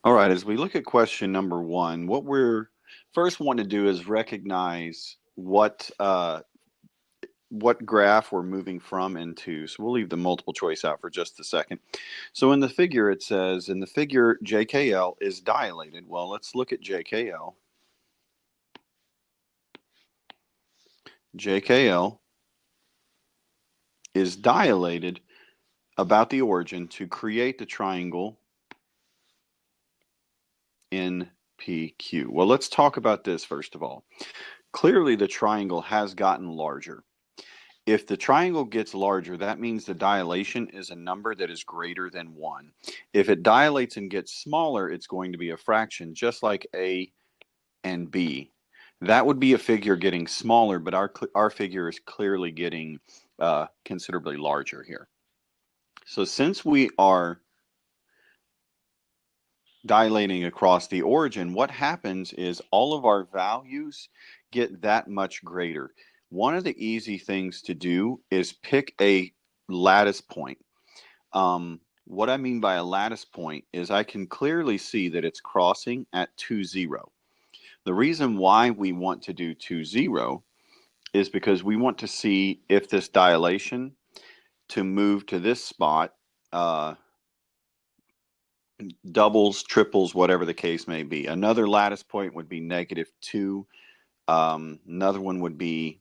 All right, as we look at question number one, what we're first want to do is recognize what graph we're moving from and to. So we'll leave the multiple choice out for just a second. So in the figure, it says, in the figure, JKL is dilated. Well, let's look at JKL. JKL is dilated about the origin to create the triangle NPQ. Well, let's talk about this first of all. Clearly, the triangle has gotten larger. If the triangle gets larger, that means the dilation is a number that is greater than 1. If it dilates and gets smaller, it's going to be a fraction, just like A and B. That would be a figure getting smaller, but our figure is clearly getting considerably larger here. So since we are dilating across the origin, what happens is all of our values get that much greater. One of the easy things to do is pick a lattice point. What I mean by a lattice point is I can clearly see that it's crossing at 2, 0. The reason why we want to do 2, 0 is because we want to see if this dilation to move to this spot doubles, triples, whatever the case may be. Another lattice point would be -2. Another one would be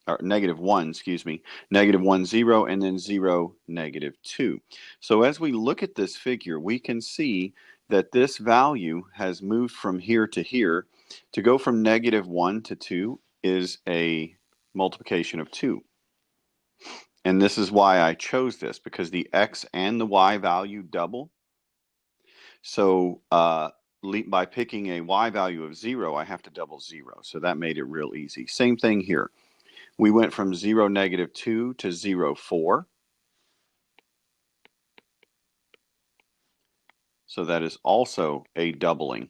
or -1, excuse me, -1, 0, and then 0, -2. So as we look at this figure, we can see that this value has moved from here to here. To go from -1 to 2 is a multiplication of 2. And this is why I chose this, because the x and the y value double. So by picking a y value of 0, I have to double 0. So that made it real easy. Same thing here. We went from 0, -2 to 0, 4. So that is also a doubling.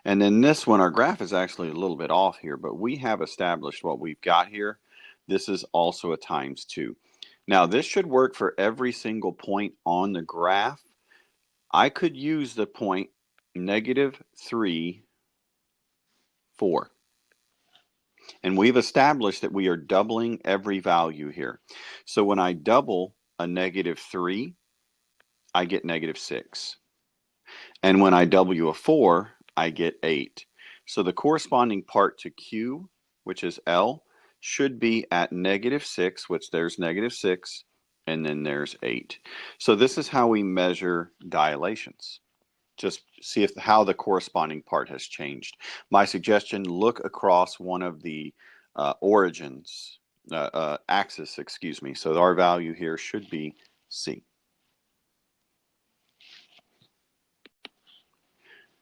And then this one, our graph is actually a little bit off here, but we have established what we've got here. This is also a times 2. Now this should work for every single point on the graph. I could use the point -3, 4. And we've established that we are doubling every value here. So when I double a -3, I get -6. And when I W a 4, I get 8. So the corresponding part to Q, which is L, should be at -6, which there's -6, and then there's 8. So this is how we measure dilations. Just see how the corresponding part has changed. My suggestion, look across one of the origins, axis, excuse me. So our value here should be C.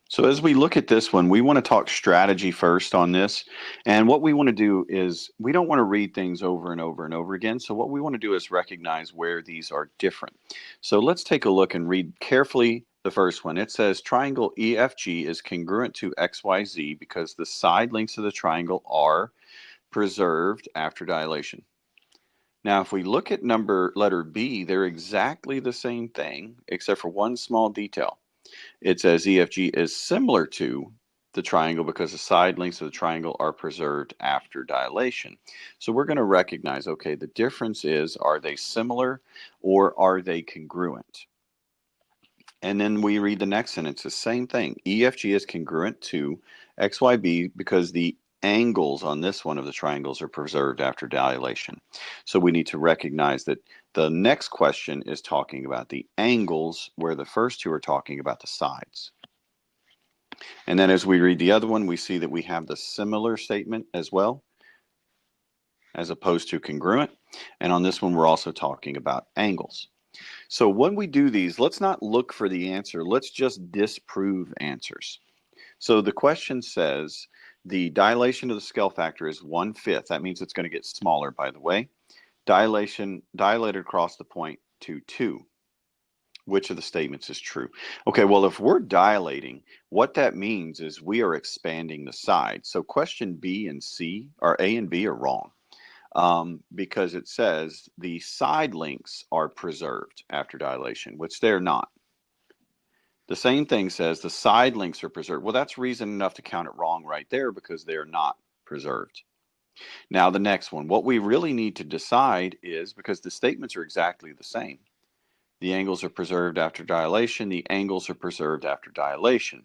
So as we look at this one, we want to talk strategy first on this. And what we want to do is we don't want to read things over and over and over again. So what we want to do is recognize where these are different. So let's take a look and read carefully the first one. It says triangle EFG is congruent to XYZ because the side lengths of the triangle are preserved after dilation. Now, if we look at letter B, they're exactly the same thing, except for one small detail. It says EFG is similar to the triangle because the side lengths of the triangle are preserved after dilation. So we're going to recognize, okay, the difference is, are they similar or are they congruent? And then we read the next sentence, the same thing. EFG is congruent to XYB because the angles on this one of the triangles are preserved after dilation. So we need to recognize that the next question is talking about the angles, where the first two are talking about the sides. And then as we read the other one, we see that we have the similar statement as well, as opposed to congruent. And on this one, we're also talking about angles. So when we do these, let's not look for the answer. Let's just disprove answers. So the question says the dilation of the scale factor is 1/5. That means it's going to get smaller, by the way. Dilated across the point to 2. Which of the statements is true? Okay, well, if we're dilating, what that means is we are expanding the side. So question B and C, or A and B, are wrong. Because it says the side lengths are preserved after dilation, which they're not. The same thing says the side lengths are preserved. Well, that's reason enough to count it wrong right there because they are not preserved. Now, the next one, what we really need to decide is, because the statements are exactly the same, the angles are preserved after dilation, the angles are preserved after dilation.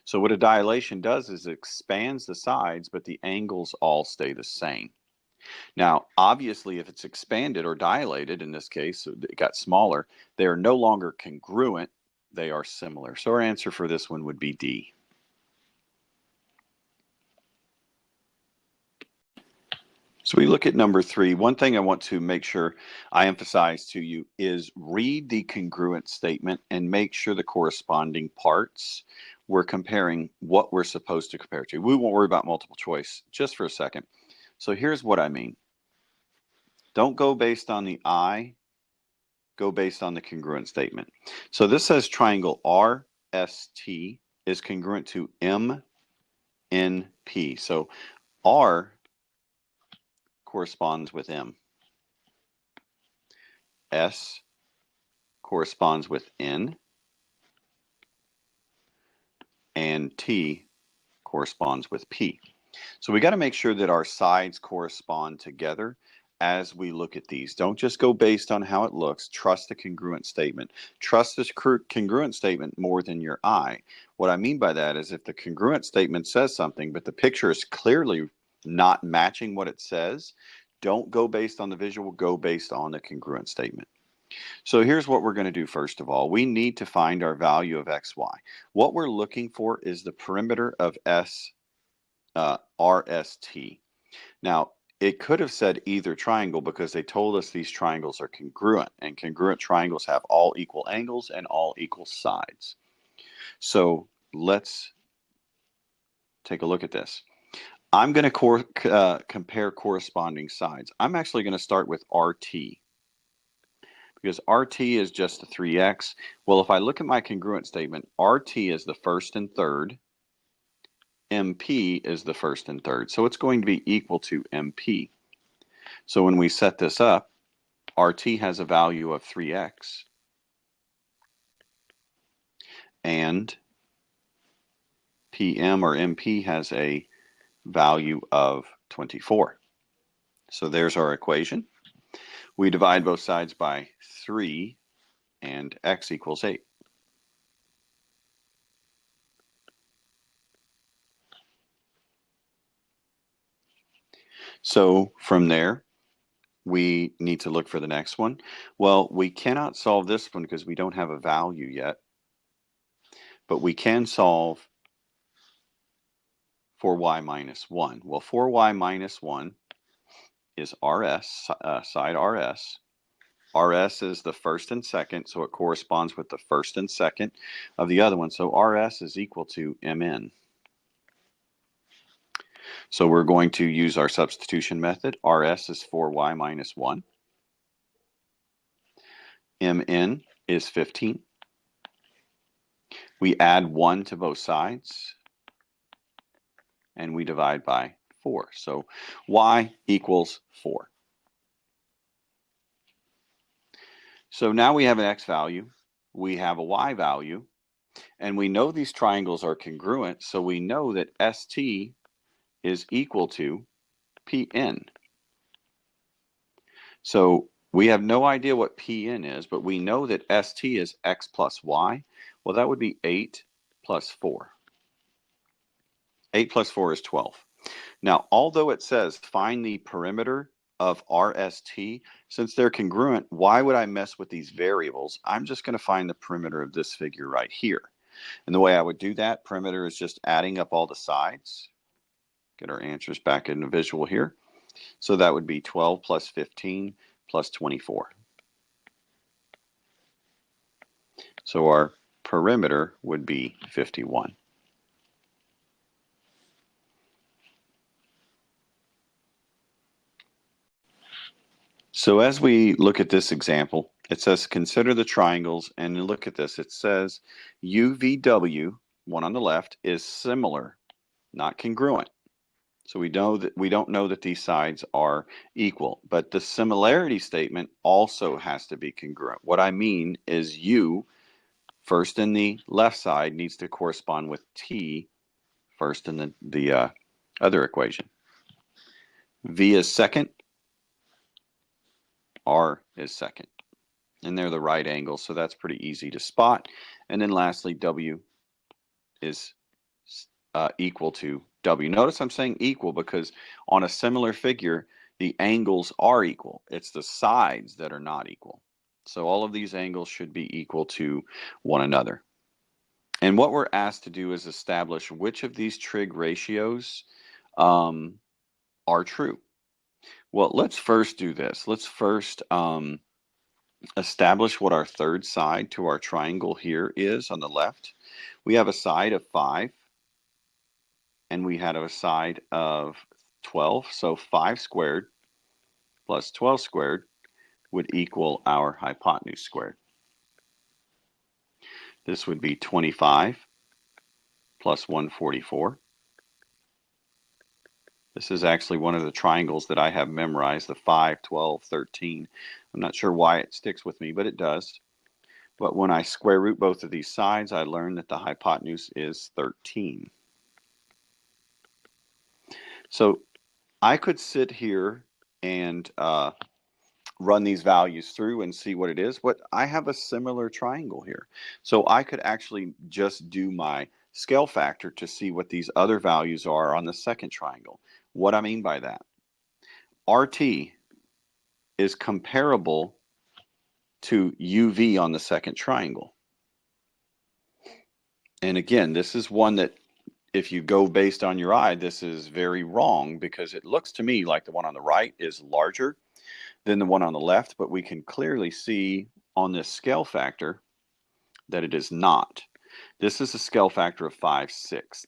So what a dilation does is it expands the sides, but the angles all stay the same. Now, obviously, if it's expanded or dilated, in this case, it got smaller, they are no longer congruent, they are similar. So our answer for this one would be D. So we look at number 3. One thing I want to make sure I emphasize to you is read the congruent statement and make sure the corresponding parts we're comparing what we're supposed to compare to. We won't worry about multiple choice just for a second. So here's what I mean. Don't go based on the I, go based on the congruent statement. So this says triangle RST is congruent to MNP. So R corresponds with M. S corresponds with N, and T corresponds with P. So we got to make sure that our sides correspond together as we look at these. Don't just go based on how it looks. Trust the congruent statement. Trust this congruent statement more than your eye. What I mean by that is if the congruent statement says something, but the picture is clearly not matching what it says, don't go based on the visual, go based on the congruent statement. So here's what we're going to do first of all. We need to find our value of xy. What we're looking for is the perimeter of RST. Now, it could have said either triangle because they told us these triangles are congruent, and congruent triangles have all equal angles and all equal sides. So let's take a look at this. I'm going to compare corresponding sides. I'm actually going to start with RT, because RT is just the 3x. Well, if I look at my congruent statement, RT is the first and third, MP is the first and third, so it's going to be equal to MP. So when we set this up, RT has a value of 3x, and PM or MP has a value of 24. So there's our equation. We divide both sides by 3, and x equals 8. So from there, we need to look for the next one. Well, we cannot solve this one because we don't have a value yet, but we can solve for y minus 1. Well, 4y minus 1 is RS, side RS. RS is the first and second, so it corresponds with the first and second of the other one. So RS is equal to MN. So we're going to use our substitution method. RS is 4y minus 1. MN is 15. We add 1 to both sides, and we divide by 4. So y equals 4. So now we have an x value, we have a y value, and we know these triangles are congruent, so we know that ST is equal to PN. So we have no idea what PN is, but we know that ST is x plus y. Well, that would be 8 plus 4. 8 plus 4 is 12. Now, although it says find the perimeter of RST, since they're congruent, why would I mess with these variables? I'm just going to find the perimeter of this figure right here. And the way I would do that, perimeter is just adding up all the sides. Get our answers back in the visual here. So that would be 12 plus 15 plus 24. So our perimeter would be 51. So as we look at this example, it says consider the triangles, and look at this. It says UVW, one on the left, is similar, not congruent. So we don't know that these sides are equal, but the similarity statement also has to be congruent. What I mean is U first in the left side needs to correspond with t first in the other equation. V is second, R is second. And they're the right angles, so that's pretty easy to spot. And then lastly, W is equal to W. Notice I'm saying equal because on a similar figure, the angles are equal. It's the sides that are not equal. So all of these angles should be equal to one another. And what we're asked to do is establish which of these trig ratios are true. Well, let's first do this. Let's first establish what our third side to our triangle here is on the left. We have a side of 5, and we had a side of 12. So 5 squared plus 12 squared would equal our hypotenuse squared. This would be 25 plus 144. This is actually one of the triangles that I have memorized, the 5, 12, 13. I'm not sure why it sticks with me, but it does. But when I square root both of these sides, I learned that the hypotenuse is 13. So I could sit here and run these values through and see what it is. But I have a similar triangle here. So I could actually just do my scale factor to see what these other values are on the second triangle. What I mean by that, RT is comparable to UV on the second triangle. And again, this is one that if you go based on your eye, this is very wrong because it looks to me like the one on the right is larger than the one on the left, but we can clearly see on this scale factor that it is not. This is a scale factor of 5/6.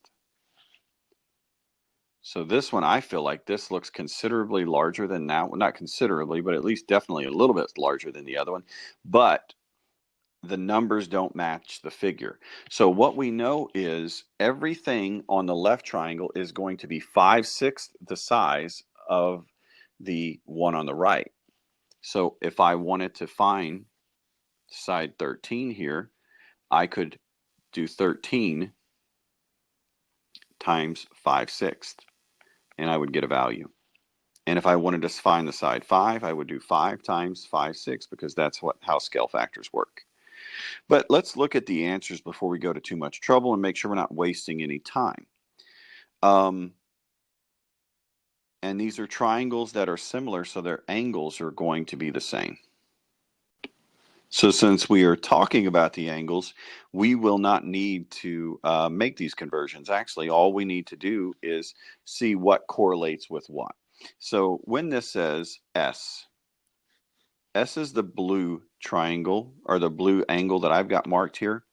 So this one, I feel like this looks considerably larger than that. Well, not considerably, but at least definitely a little bit larger than the other one. But the numbers don't match the figure. So what we know is everything on the left triangle is going to be 5/6 the size of the one on the right. So if I wanted to find side 13 here, I could do 13 times 5/6, and I would get a value. And if I wanted to find the side 5, I would do 5 times 5/6 because that's how scale factors work. But let's look at the answers before we go to too much trouble and make sure we're not wasting any time. And these are triangles that are similar, so their angles are going to be the same. So since we are talking about the angles, we will not need to make these conversions. Actually, all we need to do is see what correlates with what. So when this says S is the blue triangle, or the blue angle that I've got marked here.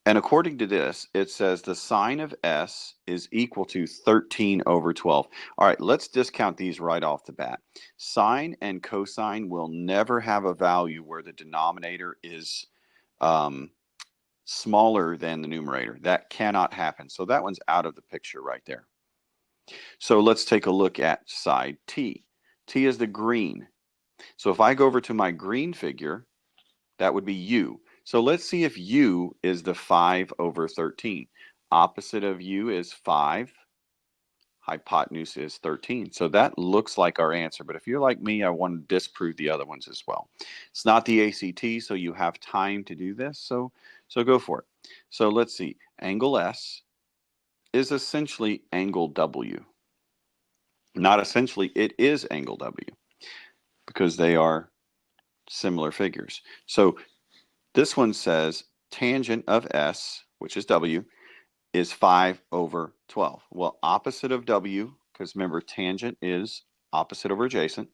And according to this, it says the sine of S is equal to 13 over 12. All right, let's discount these right off the bat. Sine and cosine will never have a value where the denominator is smaller than the numerator. That cannot happen. So that one's out of the picture right there. So let's take a look at side T. T is the green. So if I go over to my green figure, that would be U. So let's see if U is the 5 over 13. Opposite of U is 5. Hypotenuse is 13. So that looks like our answer. But if you're like me, I want to disprove the other ones as well. It's not the ACT, so you have time to do this. So go for it. So let's see. Angle S is essentially angle W. Not essentially, it is angle W because they are similar figures. So this one says tangent of S, which is W, is 5 over 12. Well, opposite of W, because remember tangent is opposite over adjacent.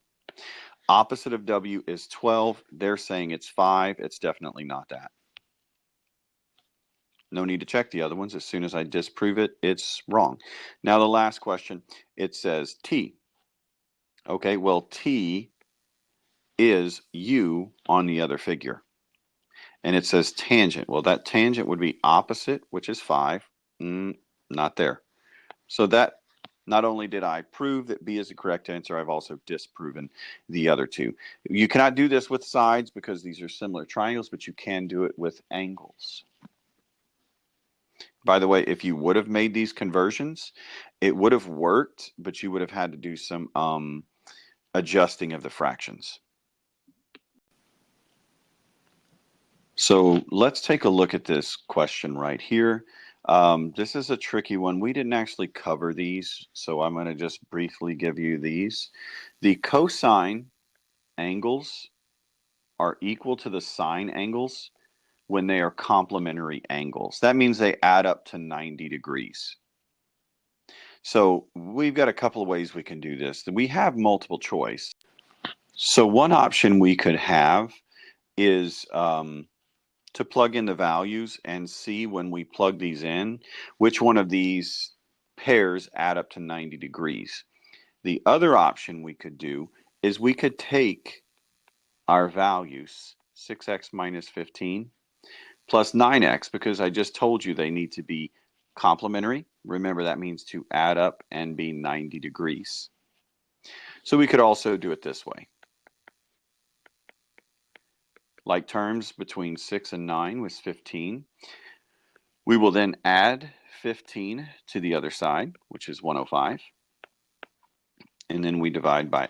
Opposite of W is 12. They're saying it's 5. It's definitely not that. No need to check the other ones. As soon as I disprove it, it's wrong. Now the last question, it says T. Okay, well T is U on the other figure. And it says tangent. Well, that tangent would be opposite, which is 5. Not there. So that not only did I prove that B is the correct answer, I've also disproven the other two. You cannot do this with sides because these are similar triangles, but you can do it with angles. By the way, if you would have made these conversions, it would have worked, but you would have had to do some adjusting of the fractions. So let's take a look at this question right here. This is a tricky one. We didn't actually cover these, so I'm going to just briefly give you these. The cosine angles are equal to the sine angles when they are complementary angles. That means they add up to 90 degrees. So we've got a couple of ways we can do this. We have multiple choice. So one option we could have is to plug in the values and see when we plug these in, which one of these pairs add up to 90 degrees. The other option we could do is we could take our values, 6x minus 15, plus 9x, because I just told you they need to be complementary. Remember, that means to add up and be 90 degrees. So we could also do it this way. Like terms between 6 and 9 was 15. We will then add 15 to the other side, which is 105. And then we divide by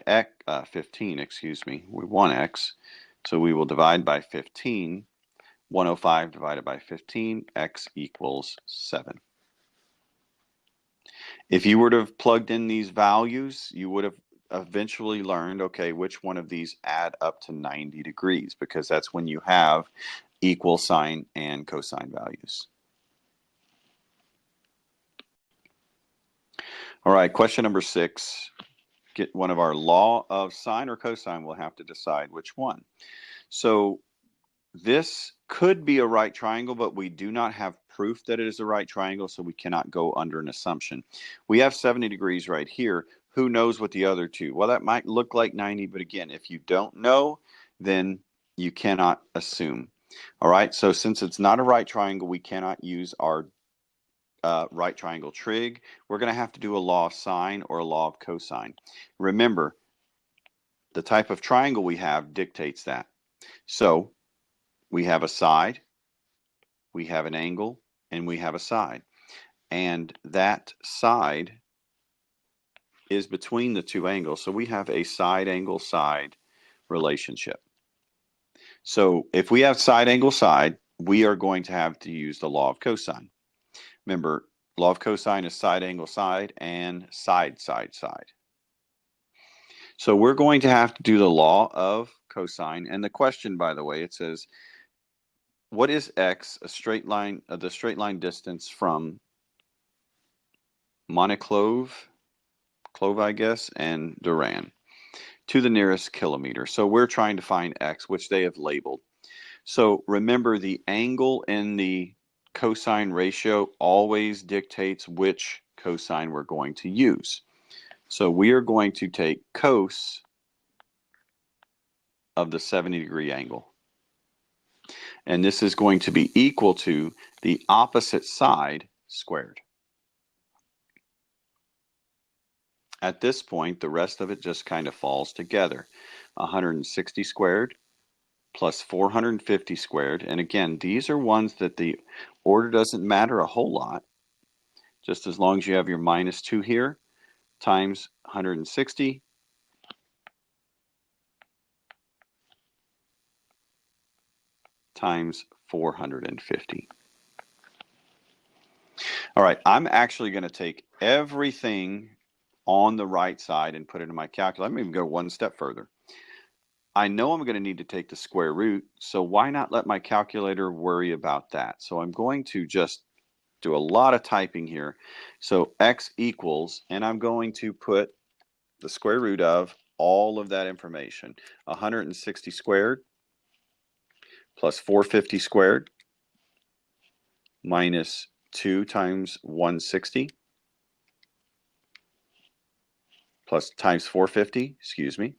15, excuse me, we want x. So we will divide by 15. 105 divided by 15, x equals 7. If you were to have plugged in these values, you would have eventually learned, okay, which one of these add up to 90 degrees, because that's when you have equal sine and cosine values. All right, question number 6. Get one of our law of sine or cosine. We'll have to decide which one. So this could be a right triangle, but we do not have proof that it is a right triangle, so we cannot go under an assumption. We have 70 degrees right here. Who knows what the other two? Well, that might look like 90, but again, if you don't know, then you cannot assume. All right, so since it's not a right triangle, we cannot use our right triangle trig. We're going to have to do a law of sine or a law of cosine. Remember, the type of triangle we have dictates that. So we have a side, we have an angle, and we have a side. And that side is between the two angles. So we have a side angle side relationship. So if we have side angle side, we are going to have to use the law of cosine. Remember, law of cosine is side angle side and side side side. So we're going to have to do the law of cosine. And the question, by the way, it says, what is x, a straight line, the straight line distance from Montclove, I guess, and Duran to the nearest kilometer? So we're trying to find x, which they have labeled. So remember, the angle in the cosine ratio always dictates which cosine we're going to use. So we are going to take cos of the 70-degree angle. And this is going to be equal to the opposite side squared. At this point, the rest of it just kind of falls together. 160 squared plus 450 squared. And again, these are ones that the order doesn't matter a whole lot. Just as long as you have your minus 2 here, times 160 times 450. All right, I'm actually going to take everything on the right side and put it in my calculator. Let me even go one step further. I know I'm going to need to take the square root, so why not let my calculator worry about that? So I'm going to just do a lot of typing here. So x equals, and I'm going to put the square root of all of that information. 160 squared plus 450 squared minus 2 times 160 plus times 450, excuse me,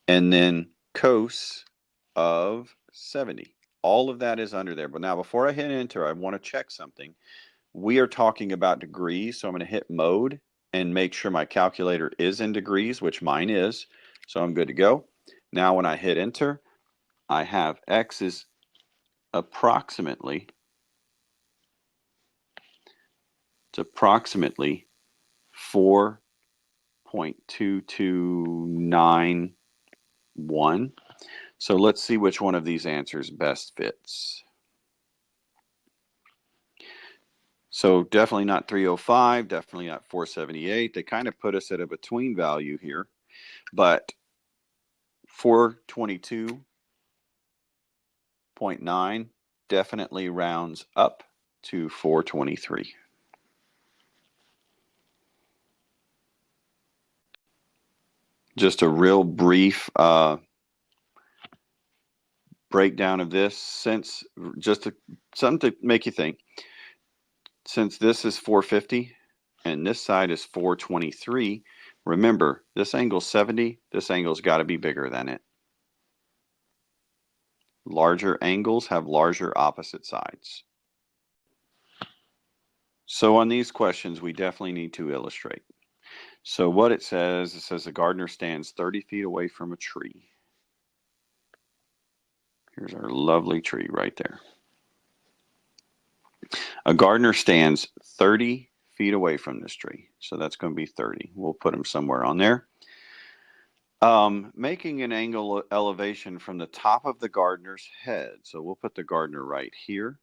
and then cos of 70. All of that is under there. But now before I hit enter, I want to check something. We are talking about degrees, so I'm going to hit mode and make sure my calculator is in degrees, which mine is. So I'm good to go. Now when I hit enter, I have x is approximately It's approximately 4.2291. So let's see which one of these answers best fits. So definitely not 305, definitely not 478. They kind of put us at a between value here, but 422.9 definitely rounds up to 423. Just a real brief breakdown of this, since something to make you think. Since this is 450 and this side is 423, remember this angle's 70, this angle's got to be bigger than it. Larger angles have larger opposite sides. So on these questions, we definitely need to illustrate. So what it says the gardener stands 30 feet away from a tree. Here's our lovely tree right there. A gardener stands 30 feet away from this tree. So that's going to be 30. We'll put them somewhere on there. Making an angle elevation from the top of the gardener's head. So we'll put the gardener right here.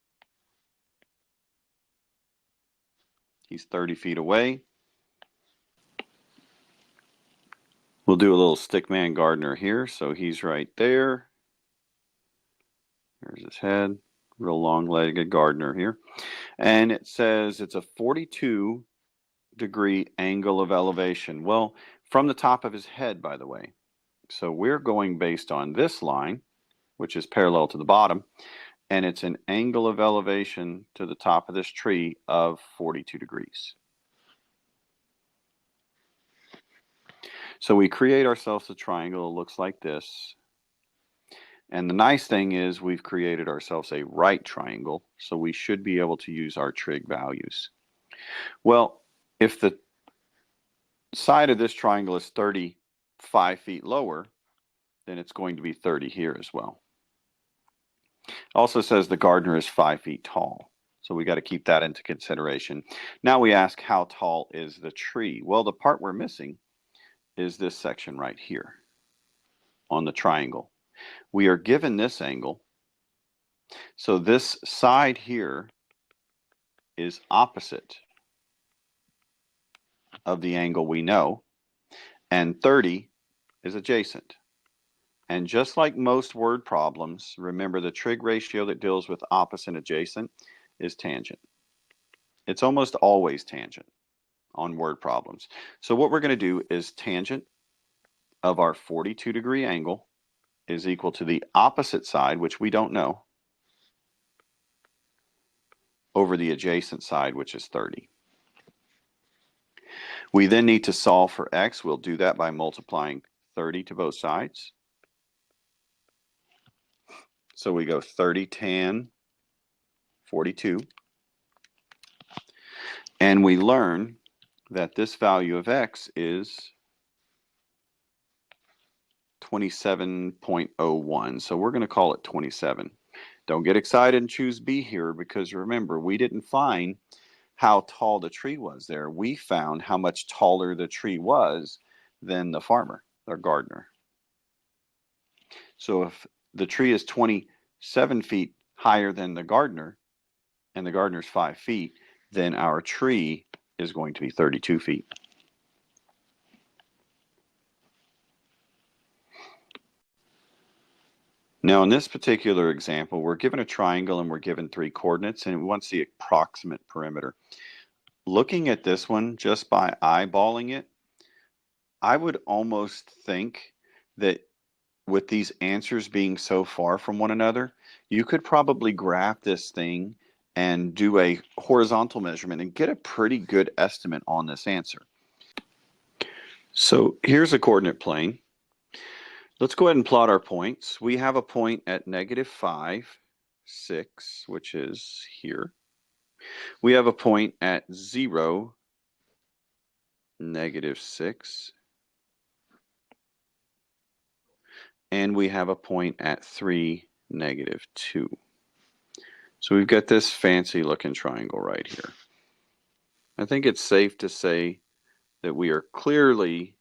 He's 30 feet away. We'll do a little stickman gardener here. So he's right there. There's his head. Real long-legged gardener here. And it says it's a 42-degree angle of elevation. Well, from the top of his head, by the way. So we're going based on this line, which is parallel to the bottom, and it's an angle of elevation to the top of this tree of 42 degrees. So we create ourselves a triangle that looks like this. And the nice thing is we've created ourselves a right triangle, so we should be able to use our trig values. Well, if the side of this triangle is 35 feet lower, then it's going to be 30 here as well. Also says the gardener is 5 feet tall. So we got to keep that into consideration. Now we ask, how tall is the tree? Well, the part we're missing is this section right here on the triangle. We are given this angle. So this side here is opposite of the angle we know, and 30 is adjacent. And just like most word problems, remember the trig ratio that deals with opposite and adjacent is tangent. It's almost always tangent on word problems. So what we're going to do is tangent of our 42-degree angle is equal to the opposite side, which we don't know, over the adjacent side, which is 30. We then need to solve for x. We'll do that by multiplying 30 to both sides. So we go 30 tan 42. And we learn that this value of x is 27.01. So we're going to call it 27. Don't get excited and choose B here, because remember, we didn't find how tall the tree was there. We found how much taller the tree was than the farmer, or gardener. So if the tree is 27 feet higher than the gardener, and the gardener's 5 feet, then our tree is going to be 32 feet. Now in this particular example, we're given a triangle and we're given 3 coordinates, and we want the approximate perimeter. Looking at this one, just by eyeballing it, I would almost think that with these answers being so far from one another, you could probably graph this thing and do a horizontal measurement and get a pretty good estimate on this answer. So here's a coordinate plane. Let's go ahead and plot our points. We have a point at -5, 6, which is here. We have a point at 0, -6. And we have a point at 3, -2. So we've got this fancy looking triangle right here. I think it's safe to say that we are clearly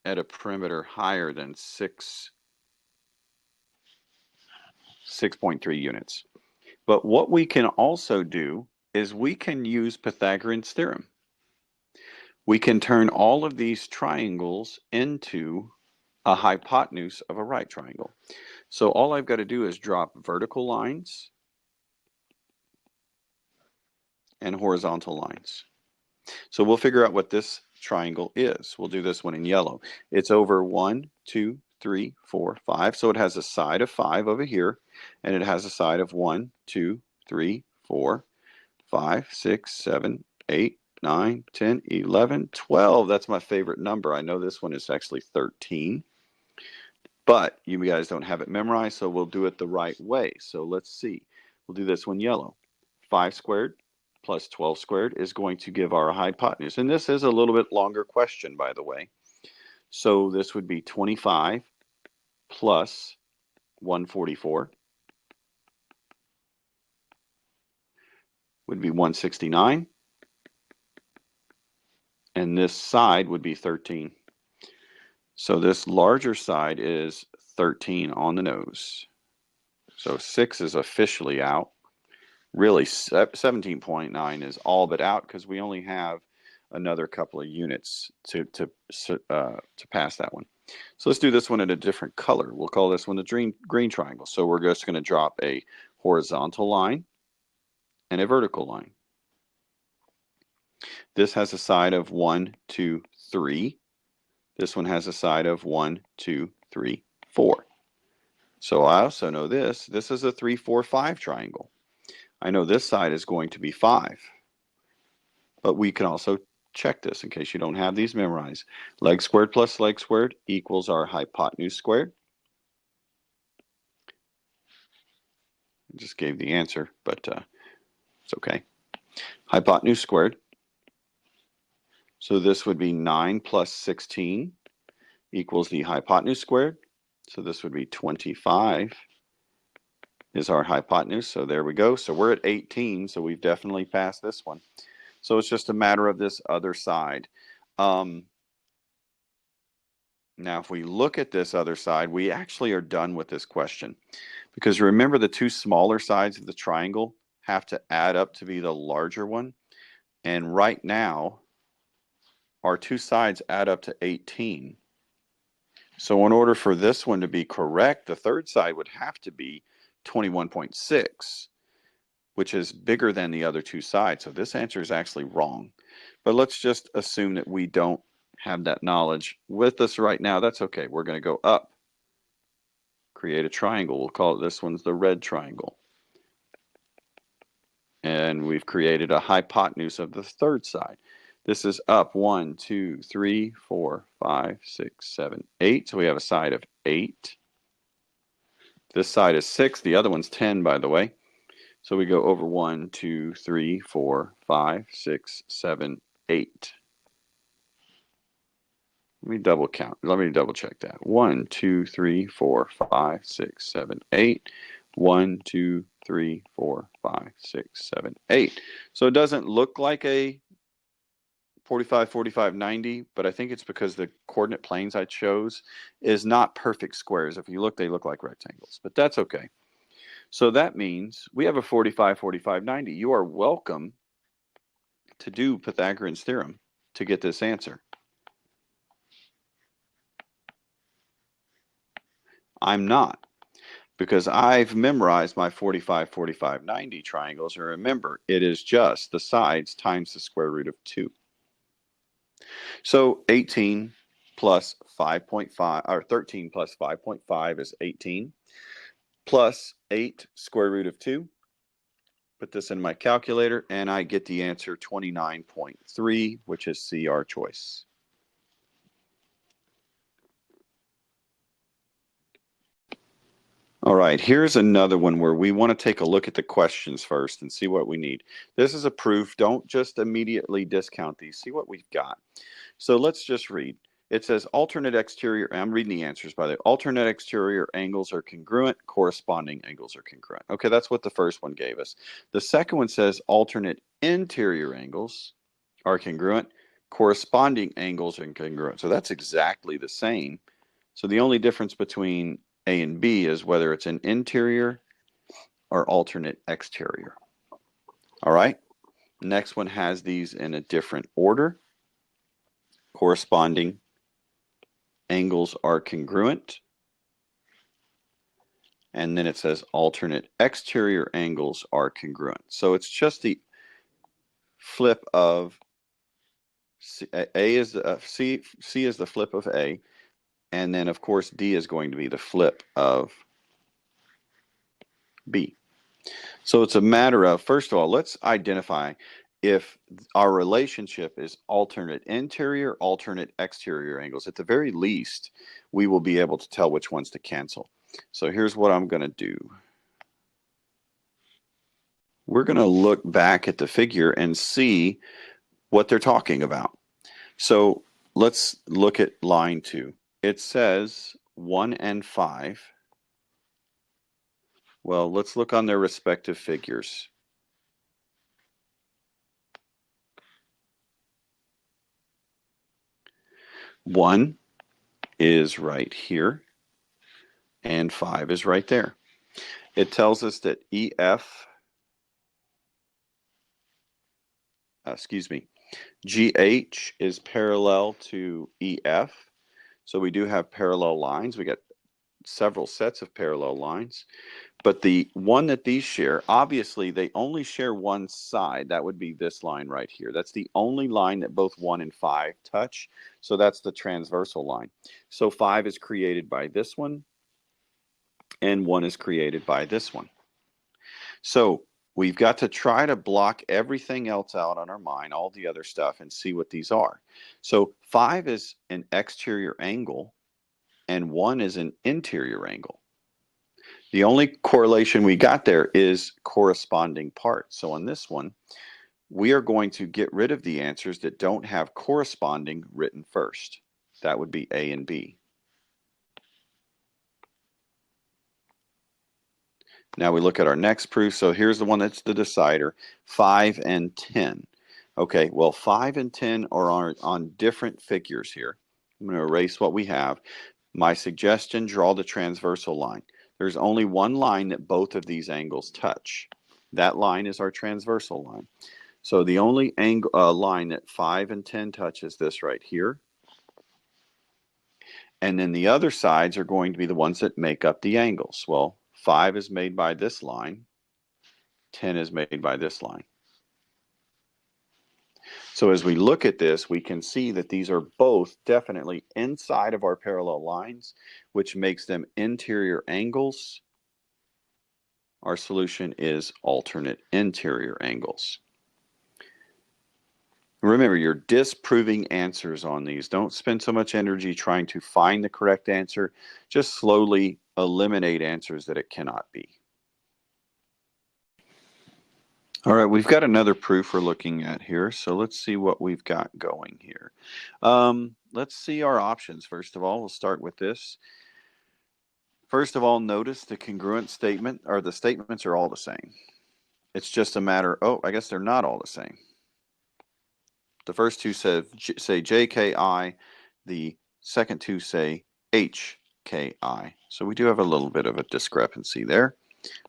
at a perimeter higher than 6.3 units. But what we can also do is we can use Pythagorean's theorem. We can turn all of these triangles into a hypotenuse of a right triangle. So all I've got to do is drop vertical lines and horizontal lines. So we'll figure out what this triangle is. We'll do this one in yellow. It's over 1, 2, 3, 4, 5. So it has a side of 5 over here, and it has a side of 1, 2, 3, 4, 5, 6, 7, 8, 9, 10, 11, 12. That's my favorite number. I know this one is actually 13, but you guys don't have it memorized, so we'll do it the right way. So let's see. We'll do this one yellow. 5 squared plus 12 squared is going to give our hypotenuse. And this is a little bit longer question, by the way. So this would be 25 plus 144 would be 169. And this side would be 13. So this larger side is 13 on the nose. So 6 is officially out. Really, 17.9 is all but out because we only have another couple of units to pass that one. So let's do this one in a different color. We'll call this one the green triangle. So we're just going to drop a horizontal line and a vertical line. This has a side of 1, 2, 3. This one has a side of 1, 2, 3, 4. So I also know this. This is a 3, 4, 5 triangle. I know this side is going to be 5. But we can also check this in case you don't have these memorized. Leg squared plus leg squared equals our hypotenuse squared. I just gave the answer, but it's okay. Hypotenuse squared. So this would be 9 plus 16 equals the hypotenuse squared. So this would be 25 is our hypotenuse. So there we go. So we're at 18, so we've definitely passed this one. So it's just a matter of this other side. Now, if we look at this other side, we actually are done with this question. Because remember, the two smaller sides of the triangle have to add up to be the larger one. And right now, our two sides add up to 18. So in order for this one to be correct, the third side would have to be 21.6, which is bigger than the other two sides. So this answer is actually wrong. But let's just assume that we don't have that knowledge with us right now. That's okay. We're going to go up. Create a triangle. We'll call it, this one's the red triangle. And we've created a hypotenuse of the third side. This is up 1, 2, 3, 4, 5, 6, 7, 8. So we have a side of 8. This side is 6. The other one's 10, by the way. So we go over 1, 2, 3, 4, 5, 6, 7, 8. Let me double count. Let me double check that. 1, 2, 3, 4, 5, 6, 7, 8. 1, 2, 3, 4, 5, 6, 7, 8. So it doesn't look like a 45, 45, 90, but I think it's because the coordinate planes I chose is not perfect squares. If you look, they look like rectangles, but that's okay. So that means we have a 45, 45, 90. You are welcome to do Pythagorean's theorem to get this answer. I'm not, because I've memorized my 45, 45, 90 triangles, and remember, it is just the sides times the square root of 2. So 18 plus 5.5, or 13 plus 5.5 is 18, plus 8 square root of 2. Put this in my calculator, and I get the answer 29.3, which is C, our choice. All right, here's another one where we want to take a look at the questions first and see what we need. This is a proof. Don't just immediately discount these. See what we've got. So let's just read. It says alternate exterior, I'm reading the answers by the way. Alternate exterior angles are congruent, corresponding angles are congruent. Okay, that's what the first one gave us. The second one says alternate interior angles are congruent. Corresponding angles are congruent. So that's exactly the same. So the only difference between A and B is whether it's an interior or alternate exterior. All right. Next one has these in a different order. Corresponding angles are congruent. And then it says alternate exterior angles are congruent. So it's just the flip of C, A is the, C is the flip of A, and then of course D is going to be the flip of B. So it's a matter of, first of all, let's identify if our relationship is alternate interior, alternate exterior angles. At the very least, we will be able to tell which ones to cancel. So here's what I'm going to do. We're going to look back at the figure and see what they're talking about. So let's look at line 2. It says 1 and 5. Well, let's look on their respective figures. One is right here, and 5 is right there. It tells us that GH is parallel to EF. So we do have parallel lines. We got several sets of parallel lines. But the one that these share, obviously they only share one side. That would be this line right here. That's the only line that both 1 and 5 touch. So that's the transversal line. So 5 is created by this one, and 1 is created by this one. So we've got to try to block everything else out on our mind, all the other stuff, and see what these are. So 5 is an exterior angle, and 1 is an interior angle. The only correlation we got there is corresponding parts. So on this one, we are going to get rid of the answers that don't have corresponding written first. That would be A and B. Now we look at our next proof. So here's the one that's the decider, 5 and 10. Okay, well 5 and 10 are on different figures here. I'm going to erase what we have. My suggestion, draw the transversal line. There's only one line that both of these angles touch. That line is our transversal line. So the only line that 5 and 10 touch is this right here. And then the other sides are going to be the ones that make up the angles. Well, 5 is made by this line. 10 is made by this line. So as we look at this, we can see that these are both definitely inside of our parallel lines, which makes them interior angles. Our solution is alternate interior angles. Remember, you're disproving answers on these. Don't spend so much energy trying to find the correct answer. Just slowly eliminate answers that it cannot be. All right, we've got another proof we're looking at here. So let's see what we've got going here. Let's see our options. First of all, we'll start with this. First of all, notice the congruent statement, or the statements are all the same. It's just a matter, oh, I guess they're not all the same. The first two say JKI, the second two say HKI. So we do have a little bit of a discrepancy there.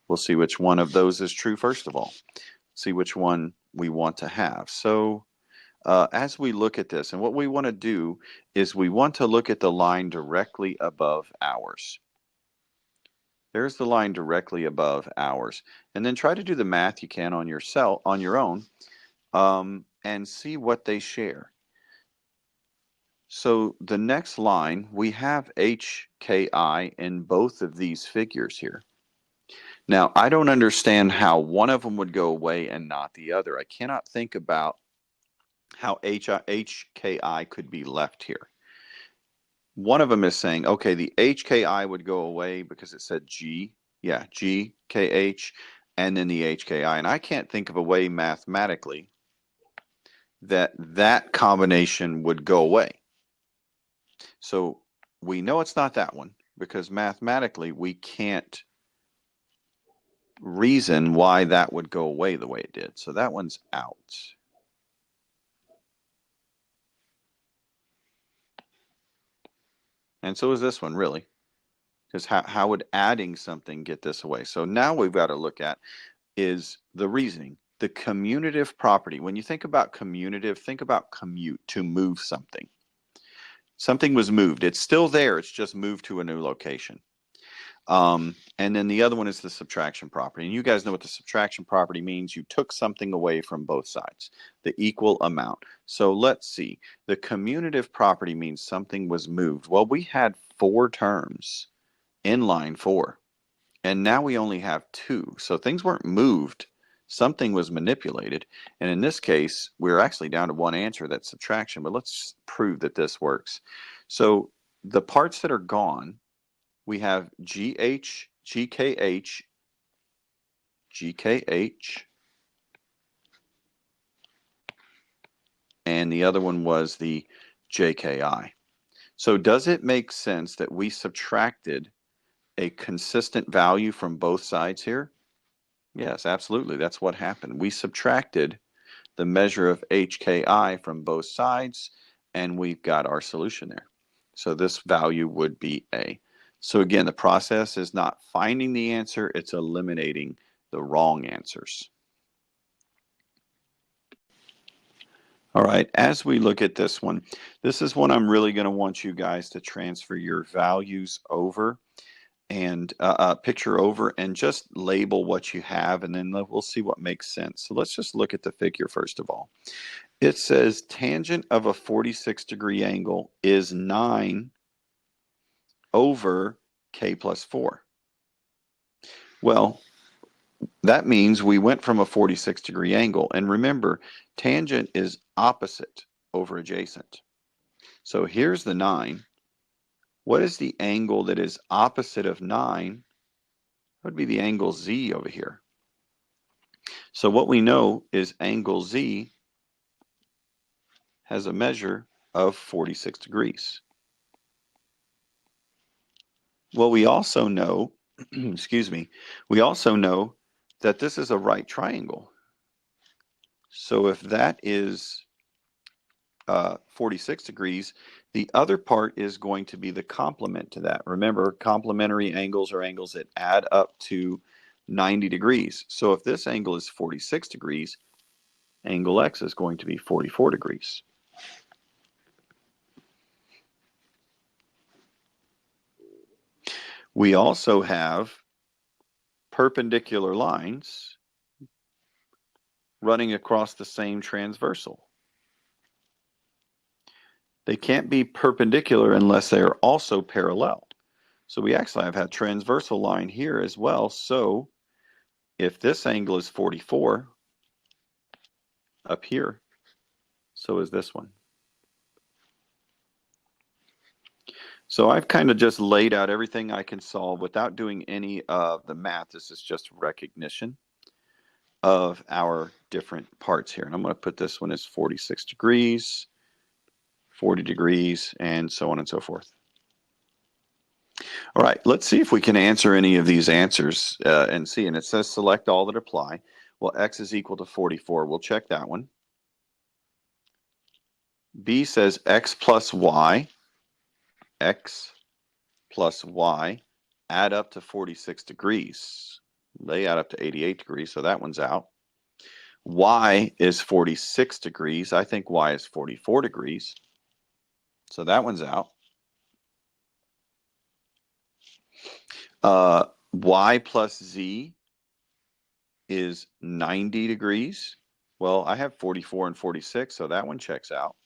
We'll see which one of those is true first of all. See which one we want to have. So as we look at this, and what we want to do is we want to look at the line directly above ours. There's the line directly above ours. And then try to do the math you can on your own, and see what they share. So the next line, we have HKI in both of these figures here. Now, I don't understand how one of them would go away and not the other. I cannot think about how HKI could be left here. One of them is saying, okay, the HKI would go away because it said G. Yeah, GKH, and then the HKI. And I can't think of a way mathematically that combination would go away. So we know it's not that one because mathematically we can't reason why that would go away the way it did. So that one's out. And so is this one, really. Because how would adding something get this away? So now we've got to look at is the reasoning, the commutative property. When you think about commutative, think about commute, to move something. Something was moved. It's still there. It's just moved to a new location. And then the other one is the subtraction property. And you guys know what the subtraction property means. You took something away from both sides, the equal amount. So let's see. The commutative property means something was moved. Well, we had 4 terms in line 4, and now we only have 2. So things weren't moved. Something was manipulated. And in this case, we're actually down to one answer, that's subtraction. But let's prove that this works. So the parts that are gone, we have GH, GKH, GKH, and the other one was the JKI. So does it make sense that we subtracted a consistent value from both sides here? Yes, absolutely. That's what happened. We subtracted the measure of HKI from both sides, and we've got our solution there. So this value would be A. So again, the process is not finding the answer, it's eliminating the wrong answers. All right, as we look at this one, this is one I'm really going to want you guys to transfer your values over and picture over and just label what you have, and then we'll see what makes sense. So let's just look at the figure first of all. It says tangent of a 46-degree angle is 9 over k plus 4. Well, that means we went from a 46-degree angle. And remember, tangent is opposite over adjacent. So here's the 9. What is the angle that is opposite of 9? That would be the angle Z over here. So what we know is angle Z has a measure of 46 degrees. Well, we also know, excuse me, we also know that this is a right triangle. So if that is 46 degrees, the other part is going to be the complement to that. Remember, complementary angles are angles that add up to 90 degrees. So if this angle is 46 degrees, angle X is going to be 44 degrees. We also have perpendicular lines running across the same transversal. They can't be perpendicular unless they are also parallel. So we actually have a transversal line here as well. So if this angle is 44 up here, so is this one. So I've kind of just laid out everything I can solve without doing any of the math. This is just recognition of our different parts here. And I'm going to put this one as 46 degrees, 40 degrees, and so on and so forth. All right, let's see if we can answer any of these answers and see. And it says select all that apply. Well, X is equal to 44. We'll check that one. B says X plus Y. X plus Y add up to 46 degrees. They add up to 88 degrees, so that one's out. Y is 46 degrees. I think Y is 44 degrees. So that one's out. Y plus Z is 90 degrees. Well, I have 44 and 46, so that one checks out.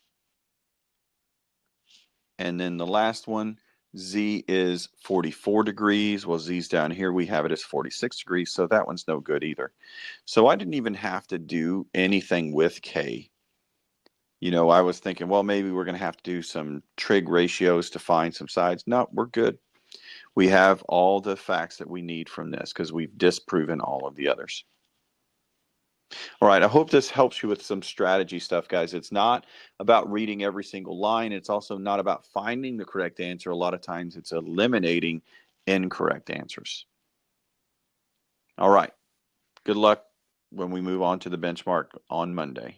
And then the last one, Z is 44 degrees. Well, Z's down here. We have it as 46 degrees, so that one's no good either. So I didn't even have to do anything with K. You know, I was thinking, well, maybe we're going to have to do some trig ratios to find some sides. No, we're good. We have all the facts that we need from this because we've disproven all of the others. All right, I hope this helps you with some strategy stuff, guys. It's not about reading every single line. It's also not about finding the correct answer. A lot of times it's eliminating incorrect answers. All right, good luck when we move on to the benchmark on Monday.